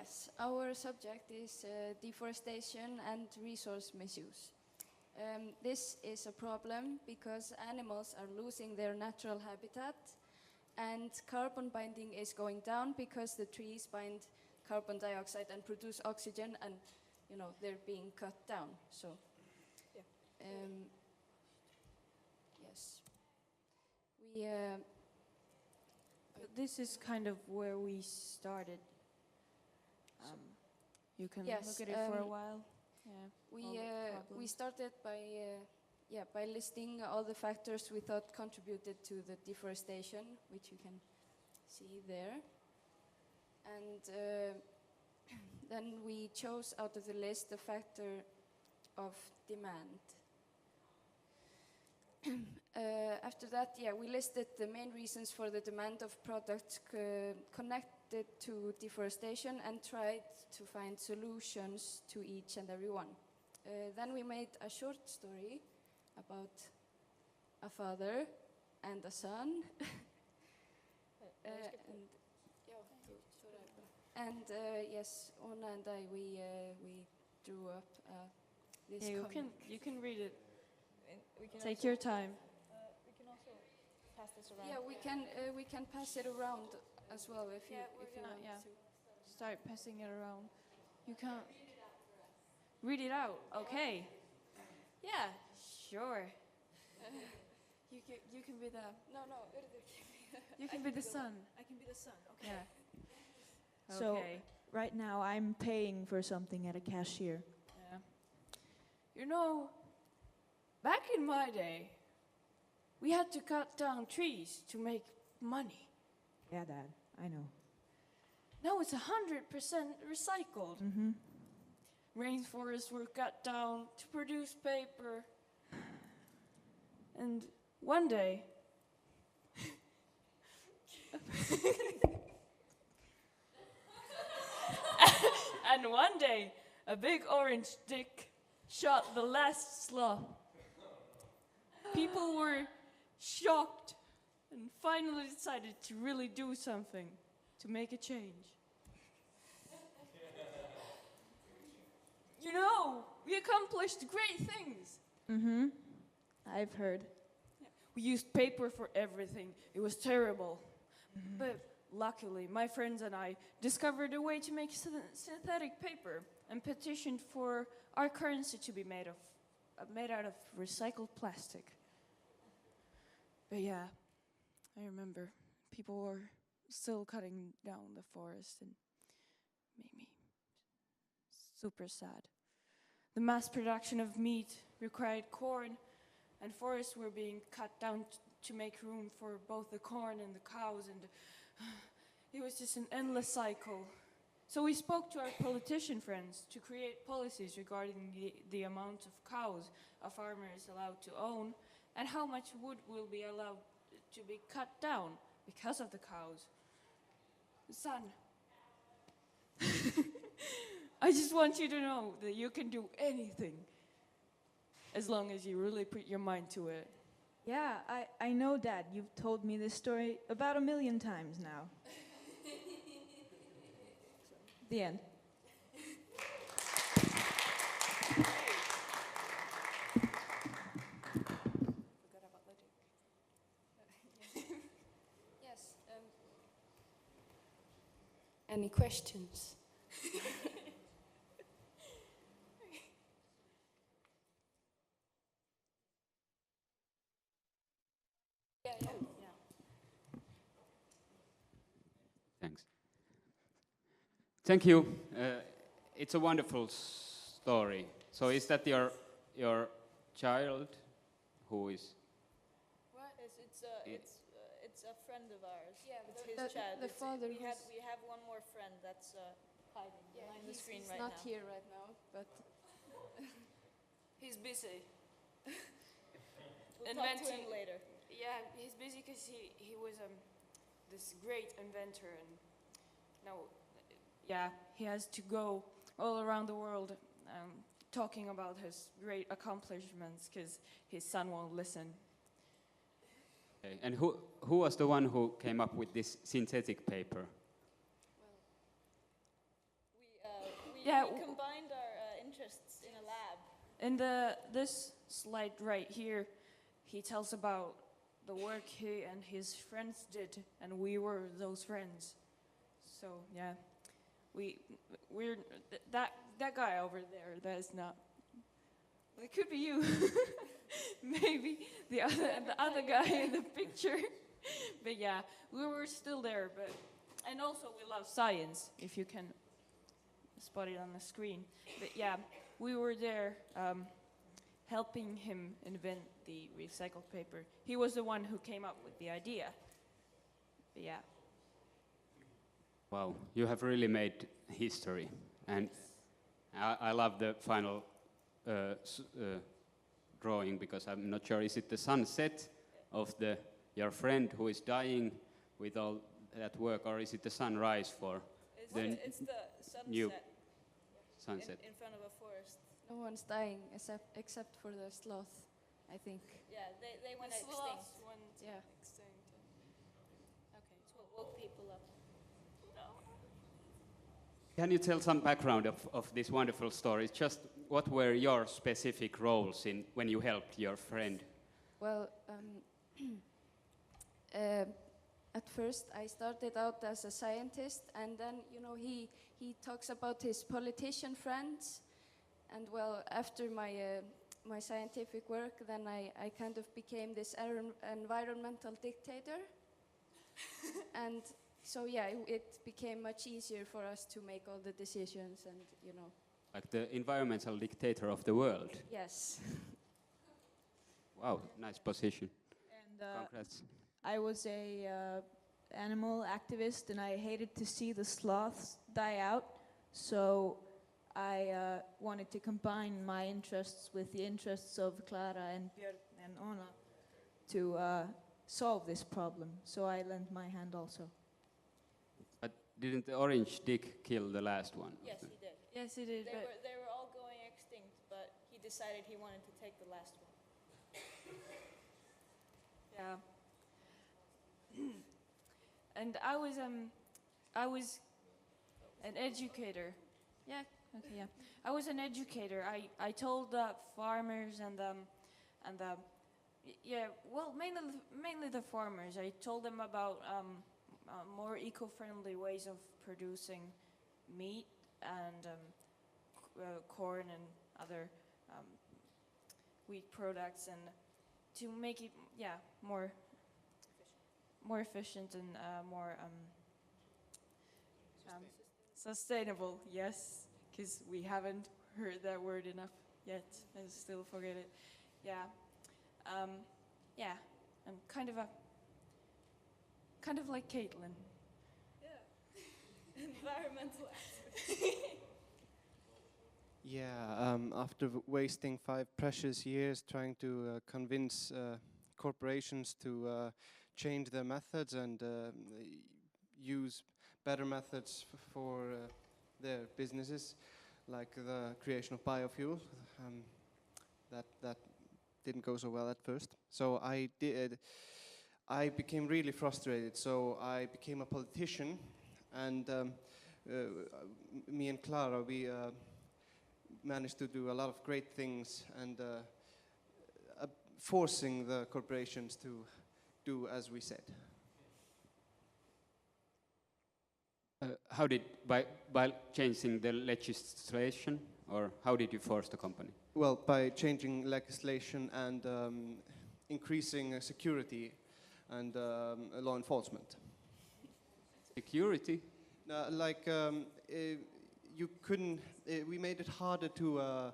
Yes, our subject is deforestation and resource misuse. This is a problem because animals are losing their natural habitat and carbon binding is going down because the trees bind carbon dioxide and produce oxygen, and they're being cut down. So, yes, we. This is kind of where we started. You can Yes, look at it for a while. Yeah. We started by listing all the factors we thought contributed to the deforestation, which you can see there, and then we chose out of the list the factor of demand. After that, we listed the main reasons for the demand of products connected to deforestation and tried to find solutions to each and every one. Then we made a short story about a father and a son. Yes, Ona and I, we drew up this. You can read it. Take also, your time. We can also pass this around. Yeah, we can pass it around as well if you want to. Start passing it around. You can't read it out. Okay. Yeah, sure. You can be the You can be the sun. I can be the sun. Okay. Yeah. So Okay. right now I'm paying for something at a cashier. Yeah. You know, back in my day, we had to cut down trees to make money. Yeah, Dad, I know. Now it's 100% recycled. Mm-hmm. Rainforests were cut down to produce paper. And one day, a big orange stick shot the last sloth. People were shocked and finally decided to really do something to make a change. You know, we accomplished great things. Mm-hmm. I've heard. We used paper for everything. It was terrible. Mm-hmm. But luckily, my friends and I discovered a way to make synthetic paper and petitioned for our currency to be made out of recycled plastic. But yeah, I remember people were still cutting down the forest and made me super sad. The mass production of meat required corn, and forests were being cut down to make room for both the corn and the cows, and it was just an endless cycle. So we spoke to our politician friends to create policies regarding the amount of cows a farmer is allowed to own and how much wood will be allowed to be cut down because of the cows. Son, I just want you to know that you can do anything as long as you really put your mind to it. Yeah, I know, Dad. You've told me this story about 1 million times now. The end. Yes. Any questions? Thanks. Thank you. It's a wonderful story. So is that your child who is? What? It's a friend of ours. Yeah, it's the- his the- child. the father we have who's- we have one more friend that's hiding behind the screen he's right not now. here right now, but He's busy. We'll talk to him later. Yeah, he's busy because he was this great inventor, and now, yeah, he has to go all around the world talking about his great accomplishments because his son won't listen. Okay. And who was the one who came up with this synthetic paper? Yeah, We combined our interests in a lab. in this slide right here, he tells about the work he and his friends did, and we were those friends. So yeah, we're that guy over there. That is not. It could be you. Maybe the other guy in the picture. But yeah, we were still there. But and also we love science. If you can spot it on the screen. But yeah, we were there helping him invent the recycled paper. He was the one who came up with the idea. But yeah. Wow, you have really made history, and I love the final drawing, because I'm not sure, is it the sunset of your friend who is dying with all that work, or is it the sunrise for It's the sunset new sunset? in front of a forest. No one's dying except for the sloth, I think. Yeah, they went extinct. Yeah. Okay, so it woke people up. Can you tell some background of this wonderful story? Just what were your specific roles in when you helped your friend? Well, at first I started out as a scientist, and then he talks about his politician friends, and well, after my scientific work, then I kind of became this environmental dictator, and so yeah, it became much easier for us to make all the decisions, and Like the environmental dictator of the world. yes. Wow, nice position. And Congrats. I was a animal activist, and I hated to see the sloths die out. So I wanted to combine my interests with the interests of Clara and Björn and Ona to solve this problem. So I lent my hand also. But didn't the orange dick kill the last one? Yes, he did. Yes, it is. They were all going extinct, but he decided he wanted to take the last one. Yeah. And I was an educator. Yeah. Okay. Yeah. I was an educator. I told the farmers and yeah, well, mainly the farmers. I told them about more eco-friendly ways of producing meat and corn and other wheat products, and to make it more efficient and more sustainable. Yes, because we haven't heard that word enough yet. I still forget it. Yeah, yeah. I'm kind of like Caitlin. Environmental activist. Yeah, after wasting 5 precious years trying to convince corporations to change their methods and use better methods for their businesses, like the creation of biofuel, that didn't go so well at first. So I became really frustrated. So I became a politician, and me and Clara, we managed to do a lot of great things, and forcing the corporations to do as we said. How did, by changing the legislation, or how did you force the company? Well, by changing legislation and increasing security and law enforcement. Security? You couldn't. We made it harder to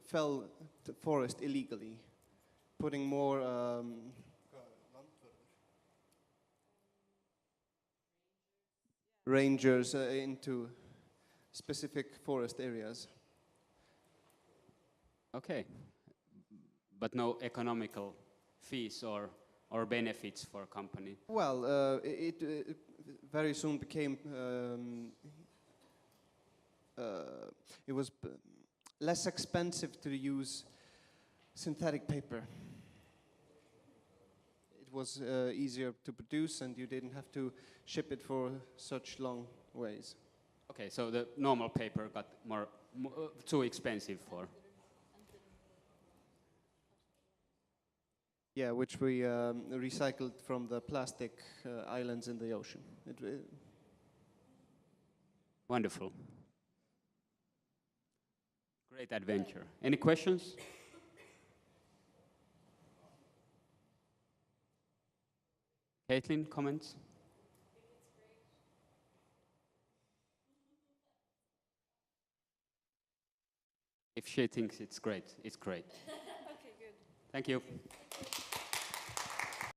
fell the forest illegally, putting more rangers into specific forest areas. Okay. But no economical fees or benefits for a company? Well, it very soon became, it was less expensive to use synthetic paper. was easier to produce, and you didn't have to ship it for such long ways. Okay, so the normal paper got too expensive for. Yeah, which we recycled from the plastic islands in the ocean. Wonderful. Great adventure. Any questions? Caitlin, comments? If she thinks it's great, it's great. Okay, good. Thank you.